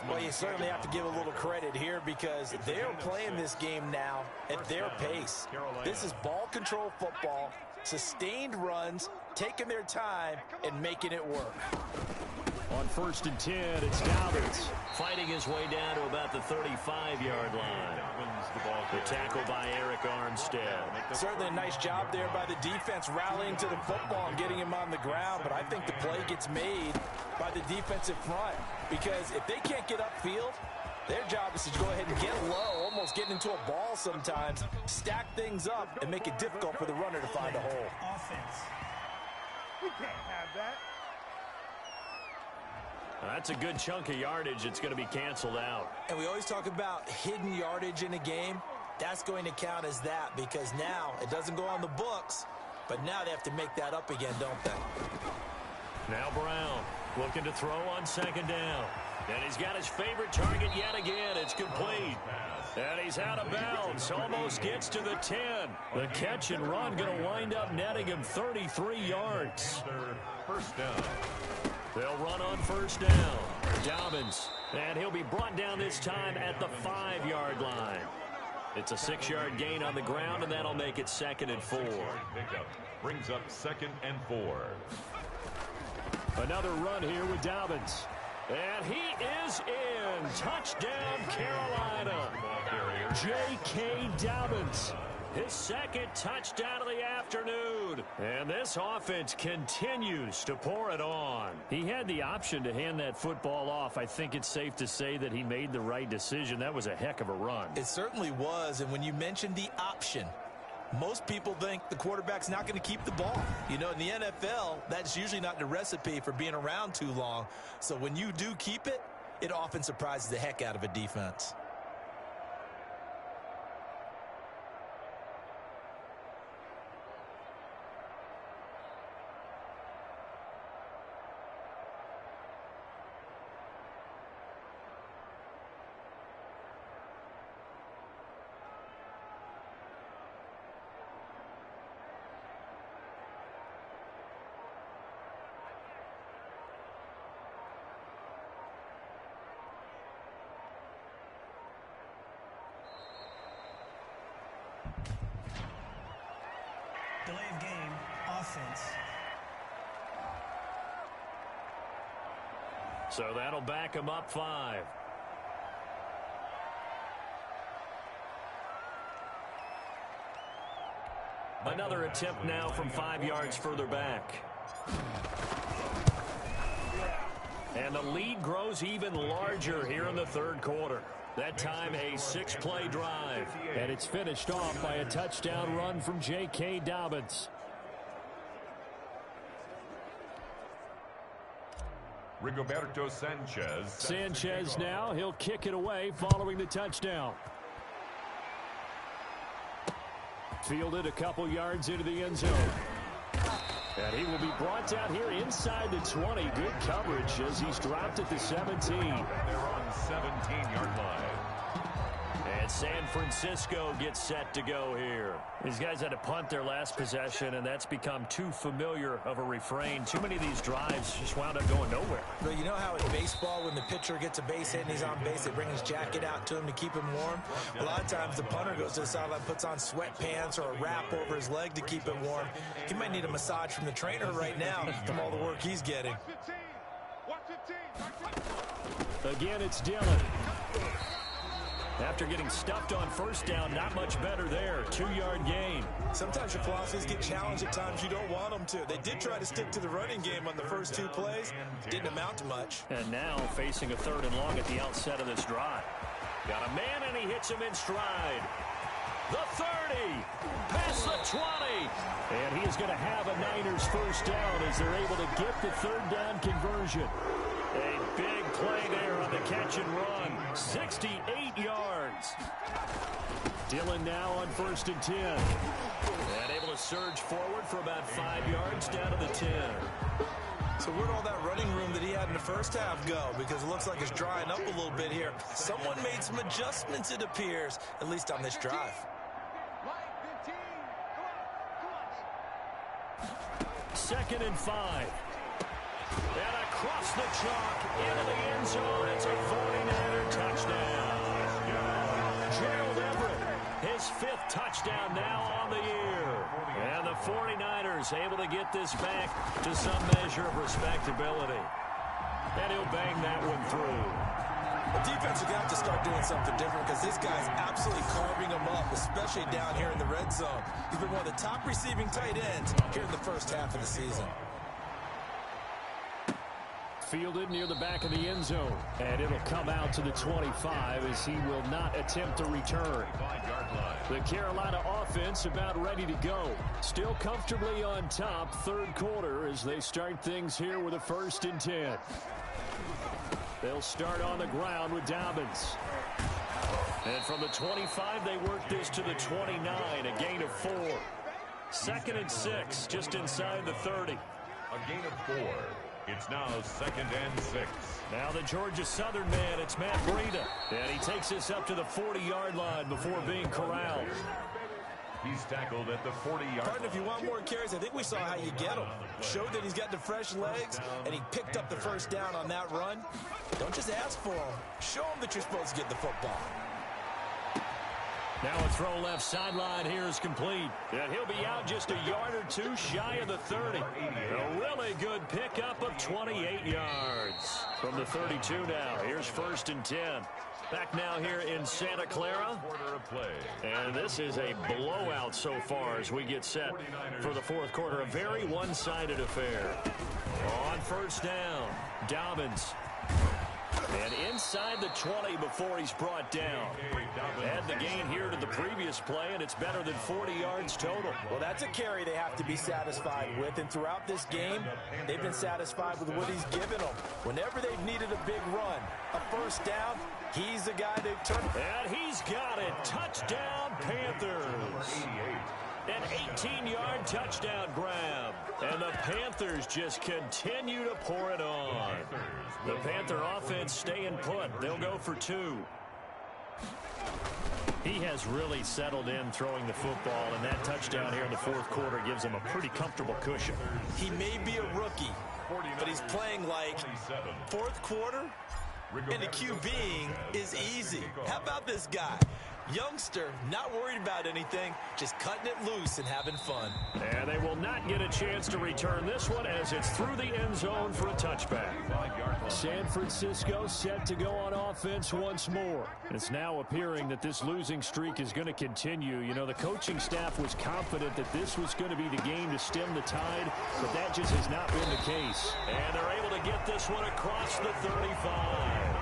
Speaker 1: Well, you certainly have to give a little credit here because they're playing this game now at their pace. This is ball control football, sustained runs, taking their time and making it work.
Speaker 2: On 1st and 10, it's Dobbins fighting his way down to about the 35-yard line. The tackle by Eric Armstead.
Speaker 1: Certainly a nice job there by the defense rallying to the football and getting him on the ground, but I think the play gets made by the defensive front because if they can't get upfield, their job is to go ahead and get low, almost get into a ball sometimes, stack things up, and make it difficult for the runner to find a hole.
Speaker 4: Offense. We can't have that.
Speaker 2: That's a good chunk of yardage. It's going to be canceled out.
Speaker 1: And we always talk about hidden yardage in a game. That's going to count as that because now it doesn't go on the books, but now they have to make that up again, don't they?
Speaker 2: Now Brown looking to throw on second down. And he's got his favorite target yet again. It's complete. And he's out of bounds. Almost gets to the 10. The catch and run going to wind up netting him 33 yards.
Speaker 3: First down.
Speaker 2: They'll run on first down. Dobbins. And he'll be brought down this time at the 5-yard line. It's a 6-yard gain on the ground, and that'll make it 2nd and 4.
Speaker 3: Pickup brings up 2nd and 4.
Speaker 2: Another run here with Dobbins. And he is in. Touchdown, Carolina. J.K. Dobbins. His 2nd touchdown of the afternoon. And this offense continues to pour it on. He had the option to hand that football off. I think it's safe to say that he made the right decision. That was a heck of a run.
Speaker 1: It certainly was. And when you mentioned the option, most people think the quarterback's not going to keep the ball. You know, in the NFL, that's usually not the recipe for being around too long. So when you do keep it, it often surprises the heck out of a defense.
Speaker 5: Delay of game, offense.
Speaker 2: So that'll back him up 5. Another attempt now from 5 yards further back. And the lead grows even larger here in the 3rd quarter. That time a 6-play drive. And it's finished off by a touchdown run from J.K. Dobbins.
Speaker 3: Rigoberto Sanchez.
Speaker 2: Sanchez now. He'll kick it away following the touchdown. Fielded a couple yards into the end zone. And he will be brought down here inside the 20. Good coverage as he's dropped at the 17.
Speaker 3: They're on 17-yard line.
Speaker 2: And San Francisco gets set to go here. These guys had to punt their last possession, and that's become too familiar of a refrain. Too many of these drives just wound up going nowhere.
Speaker 1: But you know how in baseball, when the pitcher gets a base hit and he's on base, they bring his jacket out to him to keep him warm? A lot of times the punter goes to the sideline, puts on sweatpants or a wrap over his leg to keep him warm. He might need a massage from the trainer right now from all the work he's getting.
Speaker 2: Again, it's Dillon. After getting stuffed on first down, not much better there. 2-yard gain.
Speaker 1: Sometimes your philosophies get challenged at times you don't want them to. They did try to stick to the running game on the first 2 plays. Didn't amount to much.
Speaker 2: And now facing a 3rd and long at the outset of this drive. Got a man, and he hits him in stride. The 30, past the 20. And he is going to have a Niners first down as they're able to get the 3rd down conversion. A big play there on the catch and run. 68 yards. Dillon now on 1st and 10. And able to surge forward for about 5 yards down to the 10.
Speaker 1: So where'd all that running room that he had in the first half go? Because it looks like it's drying up a little bit here. Someone made some adjustments, it appears, at least on this drive.
Speaker 2: 2nd and 5. And across the chalk into the end zone. It's a 49er touchdown. Gerald Everett, his 5th touchdown now on the year. And the 49ers able to get this back to some measure of respectability. And he'll bang that one through.
Speaker 1: The defense are going to have to start doing something different because this guy's absolutely carving them up, especially down here in the red zone. He's been one of the top receiving tight ends here in the first half of the season.
Speaker 2: Fielded near the back of the end zone. And it'll come out to the 25 as he will not attempt to return. The Carolina offense about ready to go. Still comfortably on top, 3rd quarter as they start things here with a 1st and 10. They'll start on the ground with Dobbins. And from the 25, they work this to the 29, a gain of 4. 2nd and 6, just inside the 30.
Speaker 3: A gain of 4. It's now 2nd and 6.
Speaker 2: Now the Georgia Southern man, it's Matt Breida. And he takes us up to the 40-yard line before being corralled.
Speaker 3: He's tackled at the 40-yard line.
Speaker 1: Pardon, if you want more carries, I think we saw how you get him. Showed that he's got the fresh legs, and he picked up the first down on that run. Don't just ask for him. Show him that you're supposed to get the football.
Speaker 2: Now a throw left sideline here is complete. And he'll be out just a yard or 2 shy of the 30. A really good pickup of 28 yards. From the 32 now, here's 1st and 10. Back now here in Santa Clara. And this is a blowout so far as we get set for the 4th quarter. A very one-sided affair. On 1st down, Dobbins. And inside the 20 before he's brought down. Add the gain here to the previous play, and it's better than 40 yards total.
Speaker 1: Well, that's a carry they have to be satisfied with. And throughout this game, they've been satisfied with what he's given them. Whenever they've needed a big run, a 1st down, he's the guy they've turned.
Speaker 2: And he's got it. Touchdown, Panthers. An 18-yard touchdown grab. And the Panthers just continue to pour it on. The Panther offense staying put. They'll go for 2. He has really settled in throwing the football, and that touchdown here in the 4th quarter gives him a pretty comfortable cushion.
Speaker 1: He may be a rookie, but he's playing like 4th quarter, and the QBing is easy. How about this guy? Youngster, not worried about anything, just cutting it loose and having fun.
Speaker 2: And they will not get a chance to return this one as it's through the end zone for a touchback. San Francisco set to go on offense once more. It's now appearing that this losing streak is going to continue. You know, the coaching staff was confident that this was going to be the game to stem the tide, but that just has not been the case. And they're able to get this one across the 35.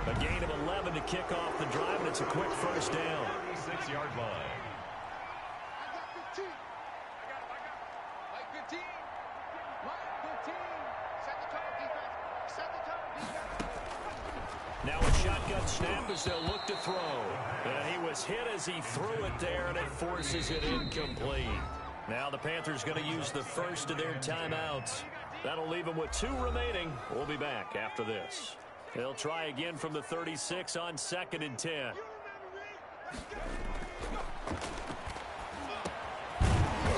Speaker 2: A gain of 11 to kick off the drive, and it's a quick 1st down.
Speaker 3: 36-yard line.
Speaker 4: I got 15. Mike 15. Mike 15. Set the tone, defense. Set the tone, defense.
Speaker 2: Now a shotgun snap as they'll look to throw. And he was hit as he threw it there, and it forces it incomplete. Now the Panthers going to use the first of their timeouts. That'll leave them with 2 remaining. We'll be back after this. They'll try again from the 36 on 2nd and 10. The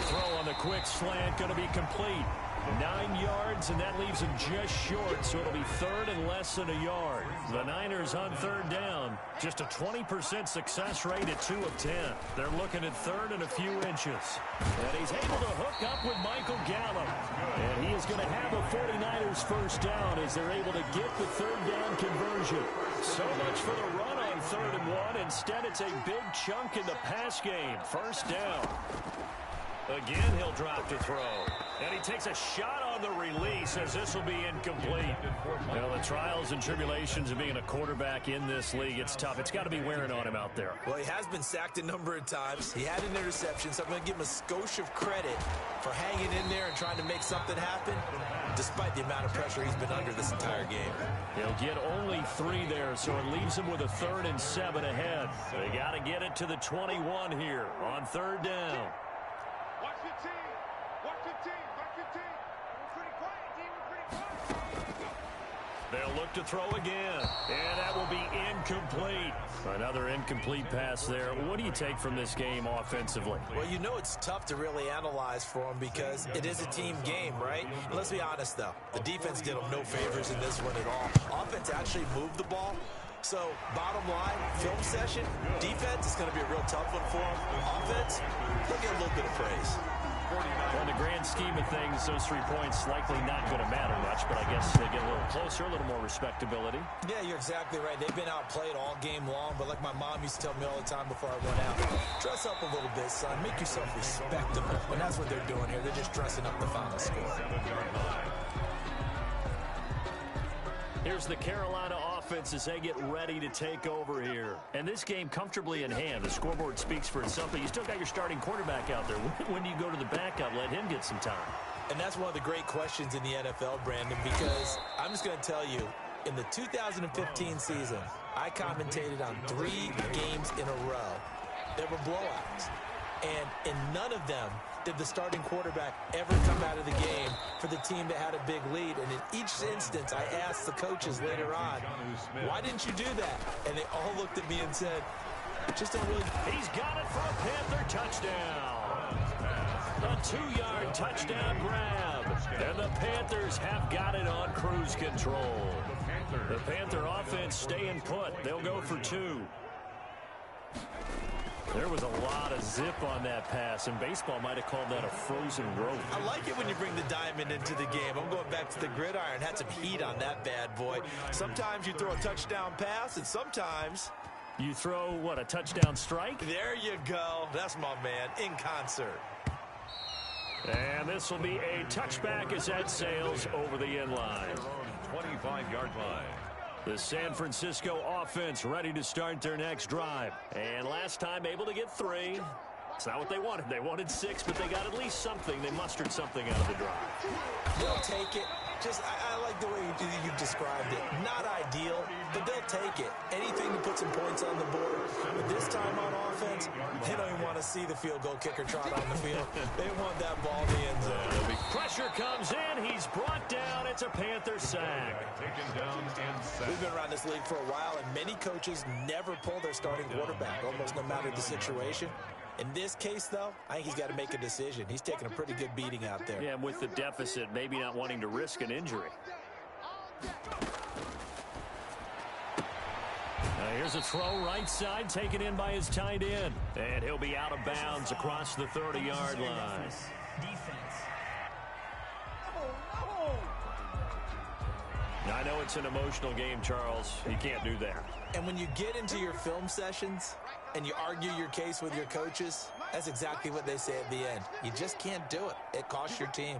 Speaker 2: throw on the quick slant going to be complete. 9 yards, and that leaves him just short, so it'll be 3rd and less than a yard. The Niners on 3rd down, just a 20% success rate at 2 of 10. They're looking at 3rd and a few inches. And he's able to hook up with Michael Gallup. And he is going to have a 49ers 1st down as they're able to get the 3rd down conversion. So much for the run on 3rd and 1. Instead, it's a big chunk in the pass game. 1st down. Again, he'll drop to throw. And he takes a shot on the release as this will be incomplete. Well, the trials and tribulations of being a quarterback in this league, it's tough. It's got to be wearing on him out there.
Speaker 1: Well, he has been sacked a number of times. He had an interception, so I'm going to give him a skosh of credit for hanging in there and trying to make something happen, despite the amount of pressure he's been under this entire game.
Speaker 2: He'll get only 3 there, so it leaves him with a 3rd and 7 ahead. They got to get it to the 21 here on 3rd down.
Speaker 4: Watch 15. Watch 15. Watch 15. We're pretty quiet, team. We're pretty quiet.
Speaker 2: They'll look to throw again, and that will be incomplete. Another incomplete pass there. What do you take from this game offensively?
Speaker 1: Well, you know it's tough to really analyze for him because it is a team game, right? And let's be honest, though. The defense did them no favors in this one at all. Offense actually moved the ball. So, bottom line, film session, defense is going to be a real tough one for them. Offense, they'll get a little bit of praise.
Speaker 2: Well, in the grand scheme of things, those 3 points likely not going to matter much, but I guess they get a little closer, a little more respectability.
Speaker 1: Yeah, you're exactly right. They've been outplayed all game long, but like my mom used to tell me all the time before I went out, dress up a little bit, son. Make yourself respectable. And that's what they're doing here. They're just dressing up the final score.
Speaker 2: Here's the Carolina offense as they get ready to take over here. And this game comfortably in hand. The scoreboard speaks for itself, but you still got your starting quarterback out there. When do you go to the backup? Let him get some time.
Speaker 1: And that's one of the great questions in the NFL, Brandon, because I'm just going to tell you, In the 2015 season, I commentated on 3 games in a row. There were blowouts. And in none of them did the starting quarterback ever come out of the game for the team that had a big lead. And in each instance, I asked the coaches later on, why didn't you do that? And they all looked at me and said, just don't really.
Speaker 2: He's got it for a Panther touchdown. A 2-yard touchdown grab. And the Panthers have got it on cruise control. The Panther offense staying put. They'll go for 2. There was a lot of zip on that pass, and baseball might have called that a frozen rope.
Speaker 1: I like it when you bring the diamond into the game. I'm going back to the gridiron. Had some heat on that bad boy. Sometimes you throw a touchdown pass, and sometimes
Speaker 2: you throw, what, a touchdown strike?
Speaker 1: There you go. That's my man, in concert.
Speaker 2: And this will be a touchback as that sails over the end line.
Speaker 3: 25-yard line.
Speaker 2: The San Francisco offense ready to start their next drive. And last time able to get 3. It's not what they wanted. They wanted 6, but they got at least something. They mustered something out of the drive.
Speaker 1: They'll take it. Just, I like the way you described it. Not ideal, but they'll take it. Anything to put some points on the board. But this time on offense, they don't even want to see the field goal kicker trot on the field. They want that ball in the end zone.
Speaker 2: Pressure comes in. He's brought down. It's a Panther sack.
Speaker 3: Taken down and sacked.
Speaker 1: We've been around this league for a while, and many coaches never pull their starting quarterback, almost no matter the situation. In this case, though, I think he's got to make a decision. He's taking a pretty good beating out there.
Speaker 2: Yeah, and with the deficit, maybe not wanting to risk an injury. Here's a throw right side, taken in by his tight end. And he'll be out of bounds across the 30-yard line.
Speaker 5: Defense.
Speaker 2: I know it's an emotional game, Charles. You can't do that.
Speaker 1: And when you get into your film sessions and you argue your case with your coaches, that's exactly what they say at the end. You just can't do it. It costs your team.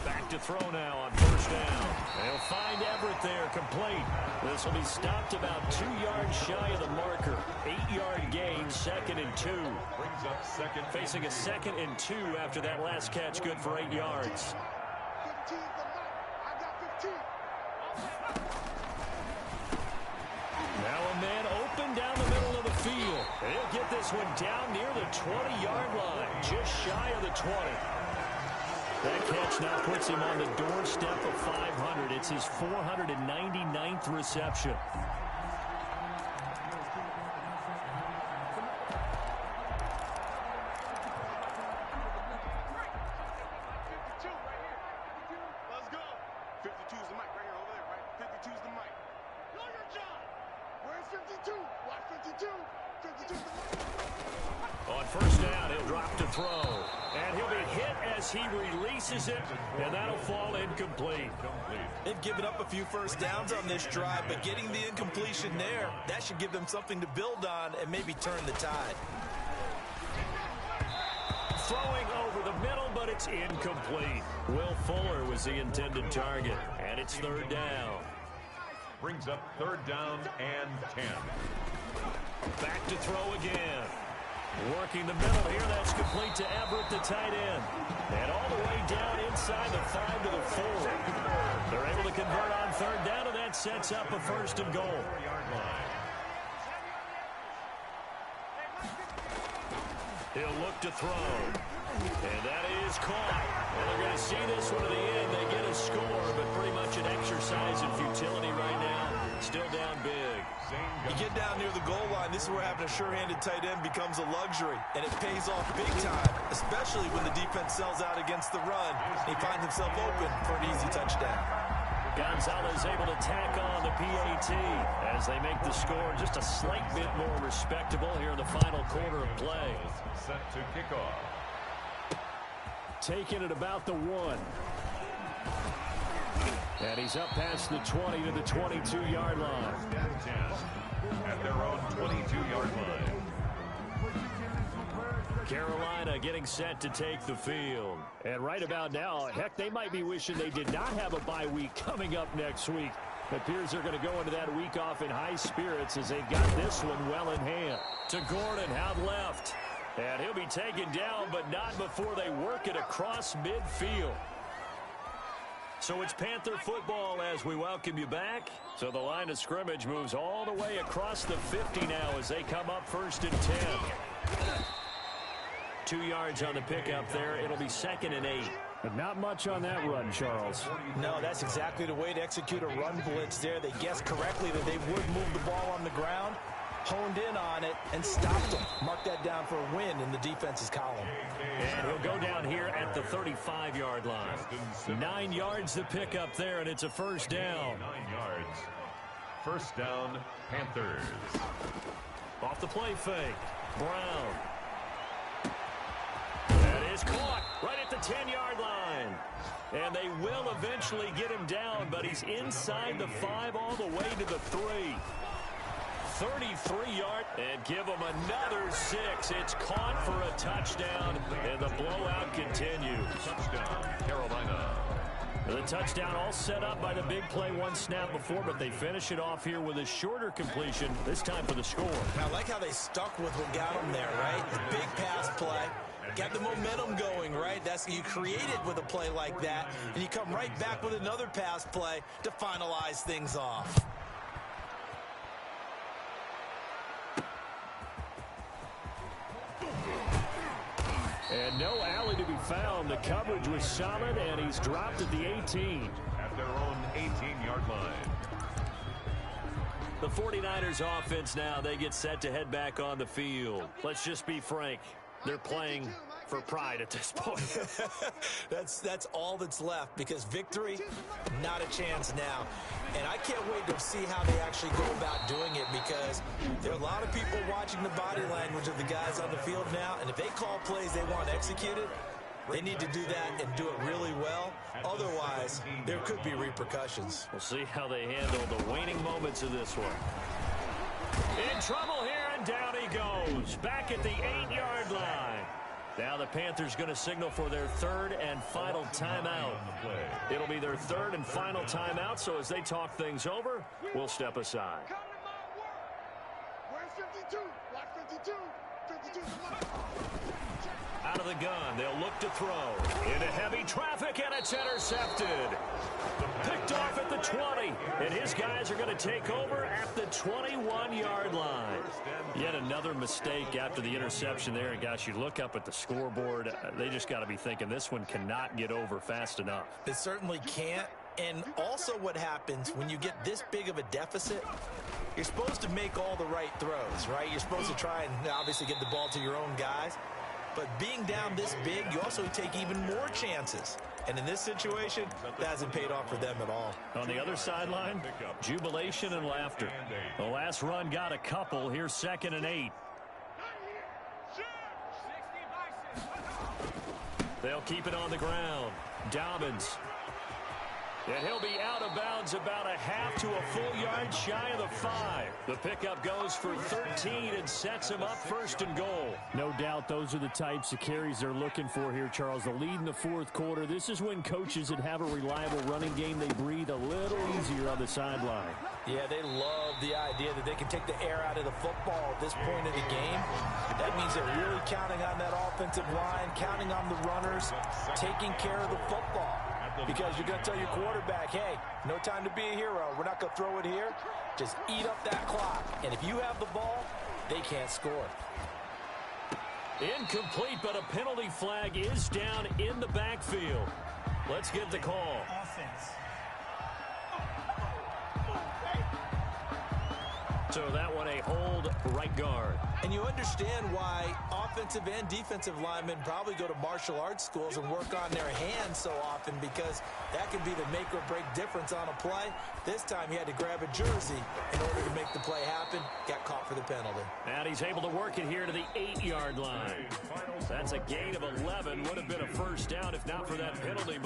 Speaker 2: Back to throw now on first down. They'll find Everett there, complete. This will be stopped about 2 yards shy of the marker. 8-yard gain, 2nd and 2.
Speaker 3: Brings up second.
Speaker 2: Facing a 2nd and 2 after that last catch, good for 8 yards. Now a man open down the middle of the field. He'll get this one down near the 20-yard line, just shy of the 20. That catch now puts him on the doorstep of 500. It's his 499th reception. On first down, he'll drop to throw. And he'll be hit as he releases it, and that'll fall incomplete.
Speaker 1: They've given up a few first downs on this drive, but getting the incompletion there, that should give them something to build on and maybe turn the tide.
Speaker 2: Throwing over the middle, but it's incomplete. Will Fuller was the intended target, and it's 3rd down.
Speaker 3: Brings up 3rd down and 10.
Speaker 2: Back to throw again. Working the middle here, that's complete to Everett, the tight end. And all the way down inside the 5 to the 4. They're able to convert on 3rd down, and that sets up a 1st and goal. He'll look to throw. And that is caught. And they're going to see this one to the end. They get a score, but pretty much an exercise in futility right now. Still down big.
Speaker 1: You get down near the goal line, this is where having a sure-handed tight end becomes a luxury, and it pays off big time, especially when the defense sells out against the run. He finds himself open for an easy touchdown.
Speaker 2: Gonzalez able to tack on the PAT as they make the score just a slight bit more respectable here in the final quarter of play.
Speaker 3: Set to kick off.
Speaker 2: Taking it about the 1. And he's up past the 20 to the 22-yard line.
Speaker 3: At their own 22-yard line.
Speaker 2: Carolina getting set to take the field. And right about now, heck, they might be wishing they did not have a bye week coming up next week. It appears they're going to go into that week off in high spirits as they've got this one well in hand. To Gordon, out left. And he'll be taken down, but not before they work it across midfield. So it's Panther football as we welcome you back. So the line of scrimmage moves all the way across the 50 now as they come up 1st and 10. 2 yards on the pickup there. It'll be 2nd and 8.
Speaker 6: But not much on that run, Charles.
Speaker 1: No, that's exactly the way to execute a run blitz there. They guessed correctly that they would move the ball on the ground, honed in on it, and stopped them. Mark that down for a win in the defense's column.
Speaker 2: And he'll go down here at the 35-yard line. 9 yards to pick up there, and it's a 1st down.
Speaker 3: 9 yards. 1st down, Panthers.
Speaker 2: Off the play fake. Brown. That is caught right at the 10-yard line. And they will eventually get him down, but he's inside the 5 all the way to the 3. 33-yard, and give him another 6. It's caught for a touchdown, and the blowout continues.
Speaker 3: Touchdown, Carolina.
Speaker 2: The touchdown all set up by the big play 1 snap before, but they finish it off here with a shorter completion, this time for the score.
Speaker 1: I like how they stuck with what got them there, right? The big pass play. Got the momentum going, right? That's you create it with a play like that, and you come right back with another pass play to finalize things off.
Speaker 2: And no alley to be found. The coverage was solid, and he's dropped at the 18.
Speaker 3: At their own 18-yard line.
Speaker 2: The 49ers offense now, they get set to head back on the field. Let's just be frank. They're playing for pride at this point.
Speaker 1: That's all that's left, because victory, not a chance now. And I can't wait to see how they actually go about doing it, because there are a lot of people watching the body language of the guys on the field now, and if they call plays they want executed, they need to do that and do it really well. Otherwise, there could be repercussions.
Speaker 2: We'll see how they handle the waning moments of this one. In trouble here, and down he goes. Back at the 8-yard line. Now the Panthers going to signal for their 3rd and final timeout. It'll be their 3rd and final timeout, so as they talk things over, we'll step aside.
Speaker 4: Where's 52? Black 52. 52.
Speaker 2: Out of the gun, they'll look to throw. Into heavy traffic, and it's intercepted. Picked off at the 20, and his guys are going to take over at the 21-yard line. Yet another mistake after the interception there. And, gosh, you look up at the scoreboard, they just got to be thinking this one cannot get over fast enough.
Speaker 1: It certainly can't. And also what happens when you get this big of a deficit, you're supposed to make all the right throws, right? You're supposed to try and obviously get the ball to your own guys. But being down this big, you also take even more chances. And in this situation, that hasn't paid off for them at all.
Speaker 2: On the other sideline, jubilation and laughter. The last run got a couple. Here's 2nd and 8. They'll keep it on the ground. Dobbins. And he'll be out of bounds about a half to a full yard shy of the 5. The pickup goes for 13 and sets him up 1st and goal.
Speaker 6: No doubt those are the types of carries they're looking for here, Charles. The lead in the 4th quarter. This is when coaches that have a reliable running game, they breathe a little easier on the sideline.
Speaker 1: Yeah, they love the idea that they can take the air out of the football at this point of the game. That means they're really counting on that offensive line, counting on the runners, taking care of the football. Because you're going to tell your quarterback, hey, no time to be a hero. We're not going to throw it here. Just eat up that clock. And if you have the ball, they can't score.
Speaker 2: Incomplete, but a penalty flag is down in the backfield. Let's get the call.
Speaker 5: Offense.
Speaker 2: So that one a hold right guard.
Speaker 1: And you understand why offensive and defensive linemen probably go to martial arts schools and work on their hands so often, because that can be the make or break difference on a play. This time he had to grab a jersey in order to make the play happen. Got caught for the penalty.
Speaker 2: And he's able to work it here to the 8-yard line. That's a gain of 11. Would have been a 1st down if not for that penalty moment.